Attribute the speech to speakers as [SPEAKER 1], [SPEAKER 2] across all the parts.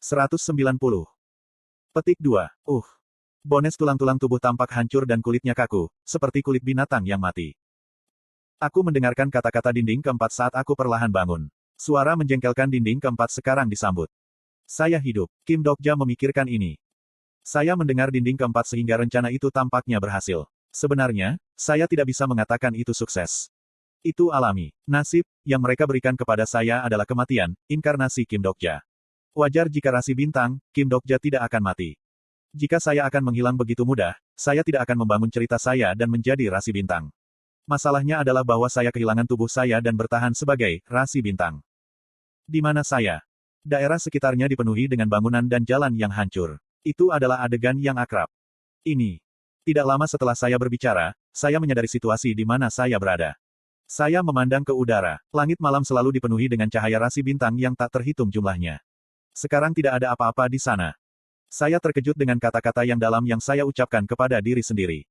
[SPEAKER 1] 190. Petik 2. Bones tulang-tulang tubuh tampak hancur dan kulitnya kaku, seperti kulit binatang yang mati. Aku mendengarkan kata-kata dinding keempat saat aku perlahan bangun. Suara menjengkelkan dinding keempat sekarang disambut. Saya hidup. Kim Dokja memikirkan ini. Saya mendengar dinding keempat sehingga rencana itu tampaknya berhasil. Sebenarnya, saya tidak bisa mengatakan itu sukses. Itu alami. Nasib yang mereka berikan kepada saya adalah kematian, inkarnasi Kim Dokja. Wajar jika rasi bintang, Kim Dokja tidak akan mati. Jika saya akan menghilang begitu mudah, saya tidak akan membangun cerita saya dan menjadi rasi bintang. Masalahnya adalah bahwa saya kehilangan tubuh saya dan bertahan sebagai rasi bintang. Di mana saya? Daerah sekitarnya dipenuhi dengan bangunan dan jalan yang hancur. Itu adalah adegan yang akrab. Ini. Tidak lama setelah saya berbicara, saya menyadari situasi di mana saya berada. Saya memandang ke udara. Langit malam selalu dipenuhi dengan cahaya rasi bintang yang tak terhitung jumlahnya. Sekarang tidak ada apa-apa di sana. Saya terkejut dengan kata-kata yang dalam yang saya ucapkan kepada diri sendiri.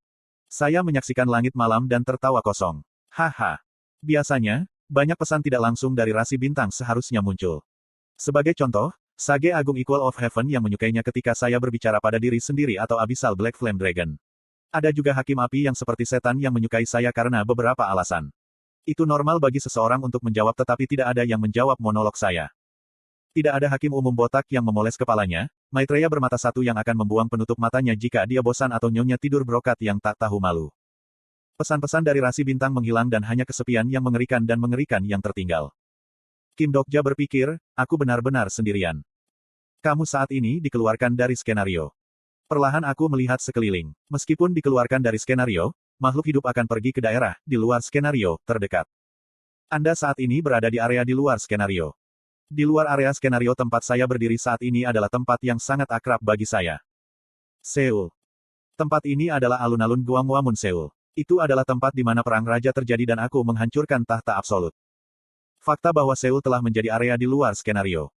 [SPEAKER 1] Saya menyaksikan langit malam dan tertawa kosong. Haha. Biasanya, banyak pesan tidak langsung dari rasi bintang seharusnya muncul. Sebagai contoh, Sage Agung Equal of Heaven yang menyukainya ketika saya berbicara pada diri sendiri atau Abyssal Black Flame Dragon. Ada juga hakim api yang seperti setan yang menyukai saya karena beberapa alasan. Itu normal bagi seseorang untuk menjawab tetapi tidak ada yang menjawab monolog saya. Tidak ada hakim umum botak yang memoles kepalanya, Maitreya bermata satu yang akan membuang penutup matanya jika dia bosan atau nyonya tidur brokat yang tak tahu malu. Pesan-pesan dari rasi bintang menghilang dan hanya kesepian yang mengerikan yang tertinggal. Kim Dokja berpikir, aku benar-benar sendirian. Kamu saat ini dikeluarkan dari skenario. Perlahan aku melihat sekeliling. Meskipun dikeluarkan dari skenario, makhluk hidup akan pergi ke daerah di luar skenario terdekat. Anda saat ini berada di area di luar skenario. Di luar area skenario tempat saya berdiri saat ini adalah tempat yang sangat akrab bagi saya. Seoul. Tempat ini adalah alun-alun Gwanghwamun Seoul. Itu adalah tempat di mana perang raja terjadi dan aku menghancurkan tahta absolut. Fakta bahwa Seoul telah menjadi area di luar skenario.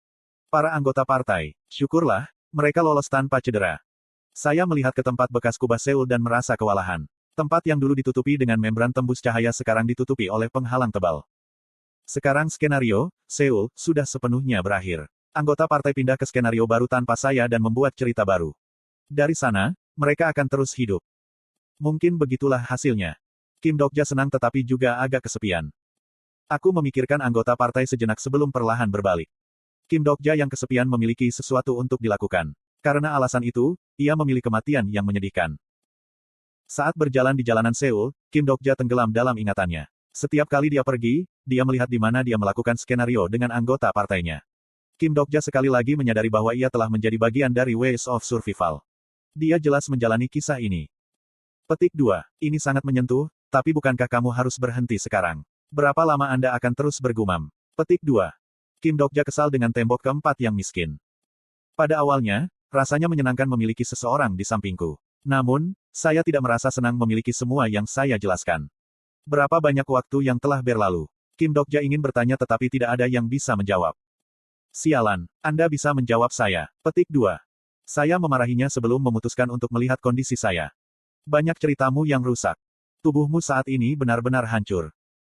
[SPEAKER 1] Para anggota partai, syukurlah, mereka lolos tanpa cedera. Saya melihat ke tempat bekas kubah Seoul dan merasa kewalahan. Tempat yang dulu ditutupi dengan membran tembus cahaya sekarang ditutupi oleh penghalang tebal. Sekarang skenario, Seoul, sudah sepenuhnya berakhir. Anggota partai pindah ke skenario baru tanpa saya dan membuat cerita baru. Dari sana, mereka akan terus hidup. Mungkin begitulah hasilnya. Kim Dokja senang tetapi juga agak kesepian. Aku memikirkan anggota partai sejenak sebelum perlahan berbalik. Kim Dokja yang kesepian memiliki sesuatu untuk dilakukan. Karena alasan itu, ia memilih kematian yang menyedihkan. Saat berjalan di jalanan Seoul, Kim Dokja tenggelam dalam ingatannya. Setiap kali dia pergi, dia melihat di mana dia melakukan skenario dengan anggota partainya. Kim Dokja sekali lagi menyadari bahwa ia telah menjadi bagian dari Ways of Survival. Dia jelas menjalani kisah ini. Petik 2. Ini sangat menyentuh, tapi bukankah kamu harus berhenti sekarang? Berapa lama Anda akan terus bergumam? Petik 2. Kim Dokja kesal dengan tembok keempat yang miskin. Pada awalnya, rasanya menyenangkan memiliki seseorang di sampingku. Namun, saya tidak merasa senang memiliki semua yang saya jelaskan. Berapa banyak waktu yang telah berlalu? Kim Dokja ingin bertanya tetapi tidak ada yang bisa menjawab. Sialan, Anda bisa menjawab saya. Petik 2. Saya memarahinya sebelum memutuskan untuk melihat kondisi saya. Banyak ceritamu yang rusak. Tubuhmu saat ini benar-benar hancur.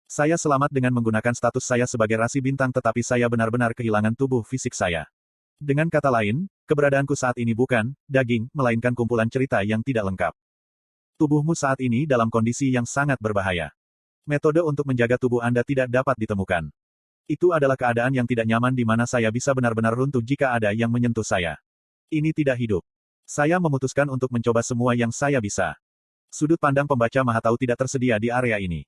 [SPEAKER 1] Saya selamat dengan menggunakan status saya sebagai rasi bintang tetapi saya benar-benar kehilangan tubuh fisik saya. Dengan kata lain, keberadaanku saat ini bukan daging, melainkan kumpulan cerita yang tidak lengkap. Tubuhmu saat ini dalam kondisi yang sangat berbahaya. Metode untuk menjaga tubuh Anda tidak dapat ditemukan. Itu adalah keadaan yang tidak nyaman di mana saya bisa benar-benar runtuh jika ada yang menyentuh saya. Ini tidak hidup. Saya memutuskan untuk mencoba semua yang saya bisa. Sudut pandang pembaca maha tahu tidak tersedia di area ini.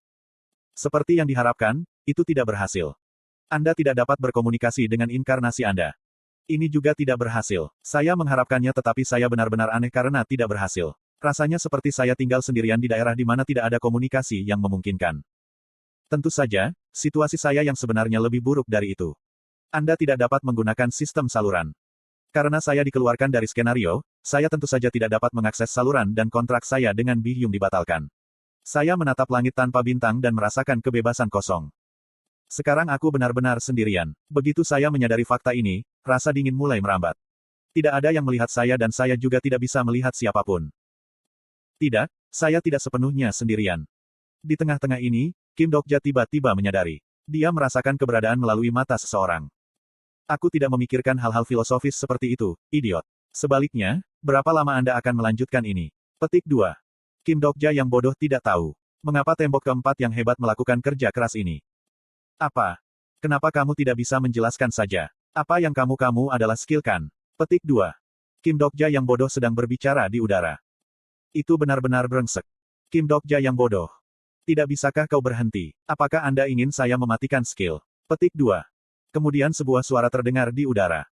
[SPEAKER 1] Seperti yang diharapkan, itu tidak berhasil. Anda tidak dapat berkomunikasi dengan inkarnasi Anda. Ini juga tidak berhasil. Saya mengharapkannya tetapi saya benar-benar aneh karena tidak berhasil. Rasanya seperti saya tinggal sendirian di daerah di mana tidak ada komunikasi yang memungkinkan. Tentu saja, situasi saya yang sebenarnya lebih buruk dari itu. Anda tidak dapat menggunakan sistem saluran. Karena saya dikeluarkan dari skenario, saya tentu saja tidak dapat mengakses saluran dan kontrak saya dengan Bihyum dibatalkan. Saya menatap langit tanpa bintang dan merasakan kebebasan kosong. Sekarang aku benar-benar sendirian. Begitu saya menyadari fakta ini, rasa dingin mulai merambat. Tidak ada yang melihat saya dan saya juga tidak bisa melihat siapapun. Tidak, saya tidak sepenuhnya sendirian. Di tengah-tengah ini, Kim Dokja tiba-tiba menyadari. Dia merasakan keberadaan melalui mata seseorang. Aku tidak memikirkan hal-hal filosofis seperti itu, idiot. Sebaliknya, berapa lama Anda akan melanjutkan ini? Petik 2. Kim Dokja yang bodoh tidak tahu. Mengapa tembok keempat yang hebat melakukan kerja keras ini? Apa? Kenapa kamu tidak bisa menjelaskan saja? Apa yang kamu adalah skill kan? Petik 2. Kim Dokja yang bodoh sedang berbicara di udara. Itu benar-benar brengsek. Kim Dokja yang bodoh. Tidak bisakah kau berhenti? Apakah Anda ingin saya mematikan skill? Petik 2. Kemudian sebuah suara terdengar di udara.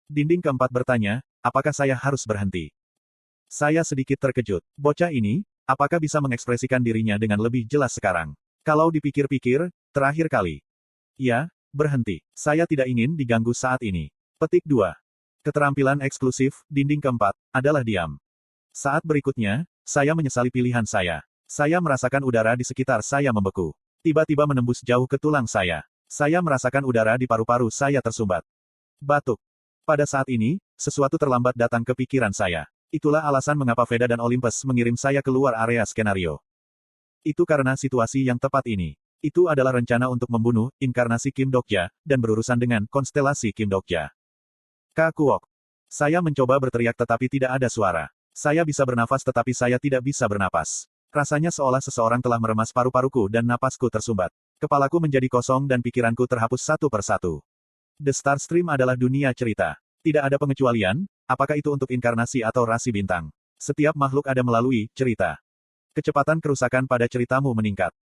[SPEAKER 1] Dinding keempat bertanya, apakah saya harus berhenti? Saya sedikit terkejut. Bocah ini, apakah bisa mengekspresikan dirinya dengan lebih jelas sekarang? Kalau dipikir-pikir, terakhir kali. Ya, berhenti. Saya tidak ingin diganggu saat ini. Petik 2. Keterampilan eksklusif, dinding keempat, adalah diam. Saat berikutnya, saya menyesali pilihan saya. Saya merasakan udara di sekitar saya membeku. Tiba-tiba menembus jauh ke tulang saya. Saya merasakan udara di paru-paru saya tersumbat. Batuk. Pada saat ini, sesuatu terlambat datang ke pikiran saya. Itulah alasan mengapa Veda dan Olympus mengirim saya keluar area skenario. Itu karena situasi yang tepat ini. Itu adalah rencana untuk membunuh inkarnasi Kim Dokja, dan berurusan dengan konstelasi Kim Dokja. Kakuok. Saya mencoba berteriak tetapi tidak ada suara. Saya bisa bernafas tetapi saya tidak bisa bernapas. Rasanya seolah seseorang telah meremas paru-paruku dan napasku tersumbat. Kepalaku menjadi kosong dan pikiranku terhapus satu persatu. The Star Stream adalah dunia cerita. Tidak ada pengecualian, apakah itu untuk inkarnasi atau rasi bintang. Setiap makhluk ada melalui cerita. Kecepatan kerusakan pada ceritamu meningkat.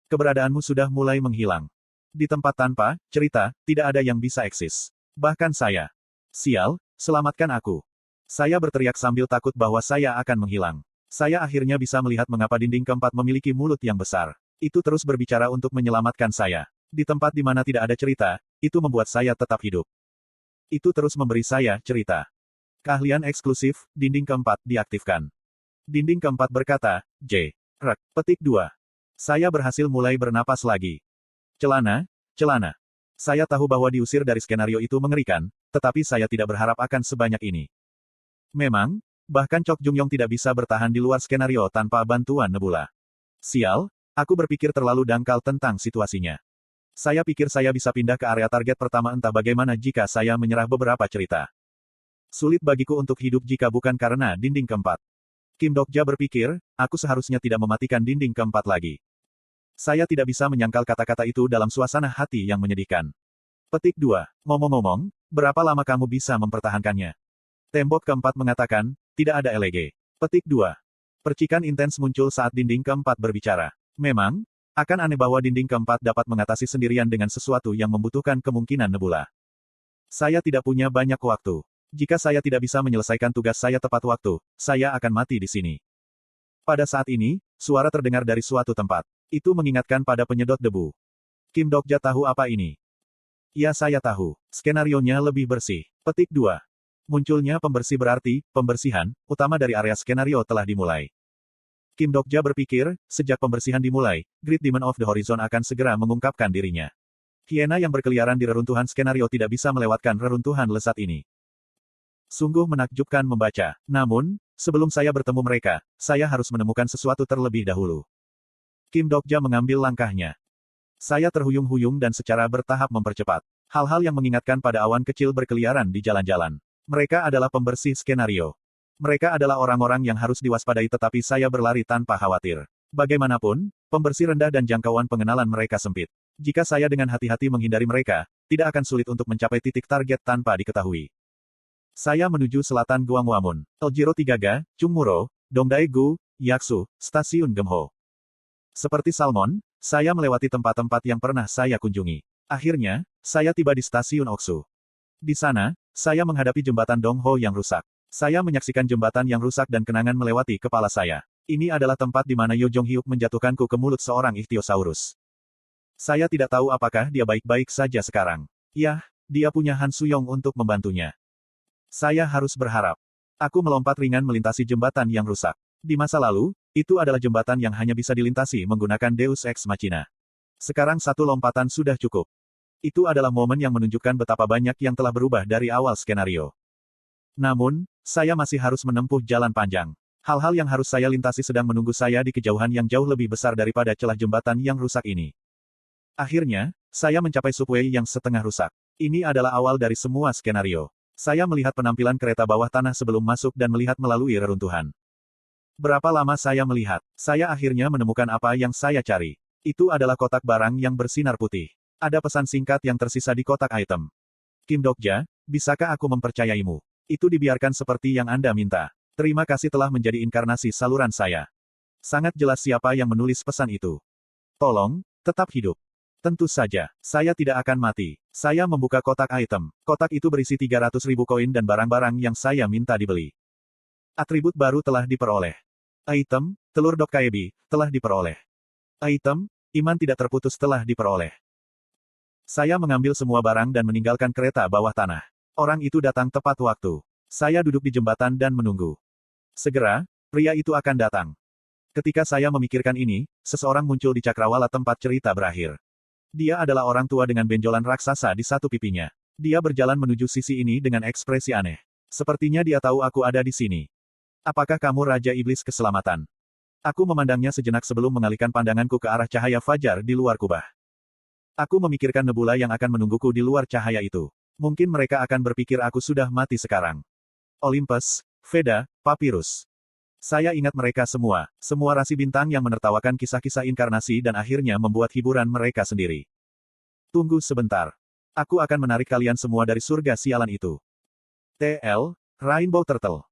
[SPEAKER 1] Keberadaanmu sudah mulai menghilang. Di tempat tanpa cerita, tidak ada yang bisa eksis. Bahkan saya. Sial, selamatkan aku. Saya berteriak sambil takut bahwa saya akan menghilang. Saya akhirnya bisa melihat mengapa dinding keempat memiliki mulut yang besar. Itu terus berbicara untuk menyelamatkan saya. Di tempat di mana tidak ada cerita, itu membuat saya tetap hidup. Itu terus memberi saya cerita. Keahlian eksklusif, dinding keempat, diaktifkan. Dinding keempat berkata, J. Rek. Petik 2. Saya berhasil mulai bernapas lagi. Celana. Saya tahu bahwa diusir dari skenario itu mengerikan, tetapi saya tidak berharap akan sebanyak ini. Memang, bahkan Chok Jung Yong tidak bisa bertahan di luar skenario tanpa bantuan Nebula. Sial, aku berpikir terlalu dangkal tentang situasinya. Saya pikir saya bisa pindah ke area target pertama entah bagaimana jika saya menyerah beberapa cerita. Sulit bagiku untuk hidup jika bukan karena dinding keempat. Kim Dokja berpikir, aku seharusnya tidak mematikan dinding keempat lagi. Saya tidak bisa menyangkal kata-kata itu dalam suasana hati yang menyedihkan. Petik 2. Ngomong-ngomong, berapa lama kamu bisa mempertahankannya? Tembok keempat mengatakan, tidak ada LG. Petik 2. Percikan intens muncul saat dinding keempat berbicara. Memang, akan aneh bahwa dinding keempat dapat mengatasi sendirian dengan sesuatu yang membutuhkan kemungkinan Nebula. Saya tidak punya banyak waktu. Jika saya tidak bisa menyelesaikan tugas saya tepat waktu, saya akan mati di sini. Pada saat ini, suara terdengar dari suatu tempat. Itu mengingatkan pada penyedot debu. Kim Dokja tahu apa ini? Ya, saya tahu. Skenarionya lebih bersih. Petik 2. Munculnya pembersih berarti, pembersihan utama dari area skenario telah dimulai. Kim Dokja berpikir, sejak pembersihan dimulai, Great Demon of the Horizon akan segera mengungkapkan dirinya. Hiena yang berkeliaran di reruntuhan skenario tidak bisa melewatkan reruntuhan lesat ini. Sungguh menakjubkan membaca. Namun, sebelum saya bertemu mereka, saya harus menemukan sesuatu terlebih dahulu. Kim Dokja mengambil langkahnya. Saya terhuyung-huyung dan secara bertahap mempercepat. Hal-hal yang mengingatkan pada awan kecil berkeliaran di jalan-jalan. Mereka adalah pembersih skenario. Mereka adalah orang-orang yang harus diwaspadai tetapi saya berlari tanpa khawatir. Bagaimanapun, pembersih rendah dan jangkauan pengenalan mereka sempit. Jika saya dengan hati-hati menghindari mereka, tidak akan sulit untuk mencapai titik target tanpa diketahui. Saya menuju selatan Guangwamun, Eljiro Tigaga, Chungmuro, Dongdaegu, Yaksu, Stasiun Gemho. Seperti Salmon, saya melewati tempat-tempat yang pernah saya kunjungi. Akhirnya, saya tiba di Stasiun Oksu. Di sana, saya menghadapi jembatan Dongho yang rusak. Saya menyaksikan jembatan yang rusak dan kenangan melewati kepala saya. Ini adalah tempat di mana Yo Jong Hyuk menjatuhkanku ke mulut seorang ichthyosaurus. Saya tidak tahu apakah dia baik-baik saja sekarang. Yah, dia punya Han Suyong untuk membantunya. Saya harus berharap. Aku melompat ringan melintasi jembatan yang rusak. Di masa lalu, itu adalah jembatan yang hanya bisa dilintasi menggunakan Deus Ex Machina. Sekarang satu lompatan sudah cukup. Itu adalah momen yang menunjukkan betapa banyak yang telah berubah dari awal skenario. Namun, saya masih harus menempuh jalan panjang. Hal-hal yang harus saya lintasi sedang menunggu saya di kejauhan yang jauh lebih besar daripada celah jembatan yang rusak ini. Akhirnya, saya mencapai subway yang setengah rusak. Ini adalah awal dari semua skenario. Saya melihat penampilan kereta bawah tanah sebelum masuk dan melihat melalui reruntuhan. Berapa lama saya melihat? Saya akhirnya menemukan apa yang saya cari. Itu adalah kotak barang yang bersinar putih. Ada pesan singkat yang tersisa di kotak item. Kim Dokja, bisakah aku mempercayaimu? Itu dibiarkan seperti yang Anda minta. Terima kasih telah menjadi inkarnasi saluran saya. Sangat jelas siapa yang menulis pesan itu. Tolong, tetap hidup. Tentu saja, saya tidak akan mati. Saya membuka kotak item. Kotak itu berisi 300.000 koin dan barang-barang yang saya minta dibeli. Atribut baru telah diperoleh. Item, telur dok Kaebi, telah diperoleh. Item, iman tidak terputus telah diperoleh. Saya mengambil semua barang dan meninggalkan kereta bawah tanah. Orang itu datang tepat waktu. Saya duduk di jembatan dan menunggu. Segera, pria itu akan datang. Ketika saya memikirkan ini, seseorang muncul di cakrawala tempat cerita berakhir. Dia adalah orang tua dengan benjolan raksasa di satu pipinya. Dia berjalan menuju sisi ini dengan ekspresi aneh. Sepertinya dia tahu aku ada di sini. Apakah kamu Raja Iblis Keselamatan? Aku memandangnya sejenak sebelum mengalihkan pandanganku ke arah cahaya fajar di luar kubah. Aku memikirkan nebula yang akan menungguku di luar cahaya itu. Mungkin mereka akan berpikir aku sudah mati sekarang. Olympus, Veda, Papyrus. Saya ingat mereka semua rasi bintang yang menertawakan kisah-kisah inkarnasi dan akhirnya membuat hiburan mereka sendiri. Tunggu sebentar. Aku akan menarik kalian semua dari surga sialan itu. TL, Rainbow Turtle.